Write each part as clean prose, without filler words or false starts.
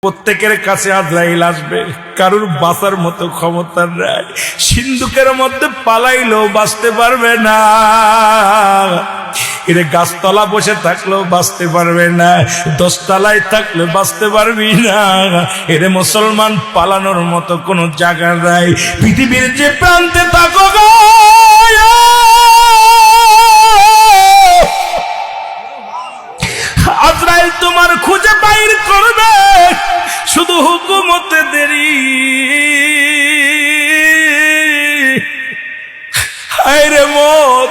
প্রত্যেকের কাছে আজরাইল আসবে, কারুর বাঁচার মতো ক্ষমতা নাই। সিন্ধুকের মধ্যে পালাইলেও বাঁচতে পারবে না, এর গাছতলা বসে থাকলেও বাঁচতে পারবে না, 10 তলায় থাকলে বাঁচতে পারবি না। এর মুসলমান পালানোর মতো কোনো জায়গা নাই। পৃথিবীর যে প্রান্তে থাকো গো, আজরাইল তোমার খুঁজে বাইর করবে, শুধু হুকুমতে দেরি। হায়রে মত,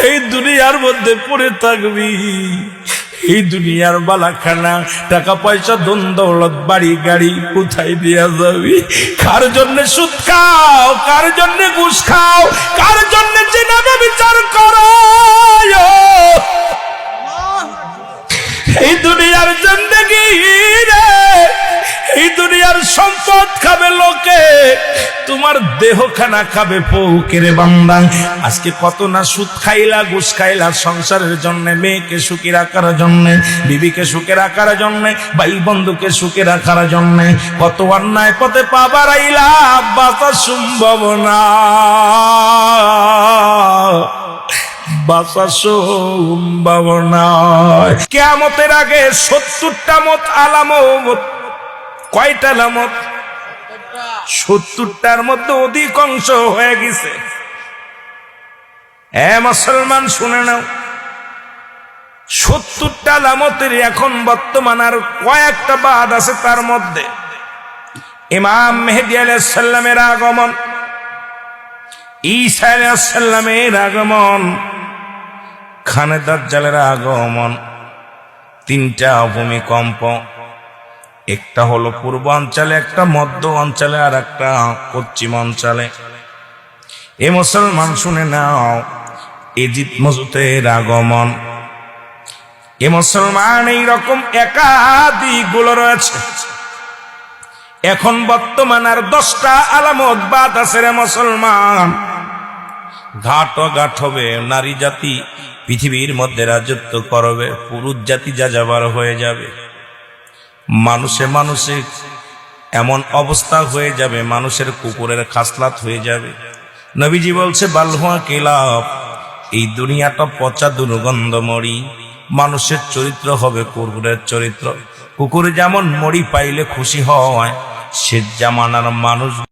এই দুনিয়ার মধ্যে পড়ে থাকবি, এই দুনিয়ার বালাখানা, টাকা পয়সা ধন দৌলত বাড়ি গাড়ি কোথায় দিয়া যাবি? কার জন্য সুদ খাও, কার জন্য ঘুষ খাও, কার জন্য জিনাবে বিচার করো? এই দুনিয়ার জিন্দেগি রে, এই দুনিয়ার সম্পদ খাবে লোকে, তোমার দেহ খানা খাবে ফকিরে বান্দা। আজকে কত না সুদ খাইলা, ঘুষ খাইলা সংসারের জন্য, মেয়েকে সুখী রাখার জন্য, বিবিকে সুখে রাখার জন্য, ভাই বন্ধুকে সুখে রাখার জন্য, কত অন্যায় পথে পা বাড়াইলা, বাঁচা সম্ভব না, বাঁচা সম্ভব নয়। কিয়ামতের আগে 70টা মত আলামত। কয়টা আলামত? 70টার মধ্যে অধিকাংশ হয়ে গেছে। মুসলমান শুনে নাও, 70টা আলামতের এখন বর্তমান আর কয়েকটা বাদ আছে। তার মধ্যে ইমাম মেহেদী আলাইহিস সালামের আগমন, ঈসা আলাইহিস সালামের আগমন, খানে দাজ্জালের আগমন, 3টা ভূমিকম্প, একটা হলো পূর্বাঞ্চলে, একটা মধ্য অঞ্চলে, আর একটা পশ্চিম অঞ্চলে। এ মুসলমান শুনে নাও, ইজিপ্ট মজুতের আগমন। এ মুসলমান এইরকম একাধিক গুলো রয়েছে। এখন বর্তমান আর 10টা আলামত বাদ আছে রে মুসলমান। ঘাট হবে, নারী জাতি পৃথিবীর মধ্যে রাজত্ব করবে, পুরুষ জাতি যাযাবর হয়ে যাবে, মানুষে মানুষে এমন অবস্থা হয়ে যাবে, মানুষের কুকুরের খাসলাত হয়ে যাবে। নবীজি বলছে বালহুয়া কিলাব, এই দুনিয়াটা পচা দুর্গন্ধ মরি, মানুষের চরিত্র হবে কুকুরের চরিত্র। কুকুর যেমন মরি পাইলে খুশি হয়, সে জামানার মানুষ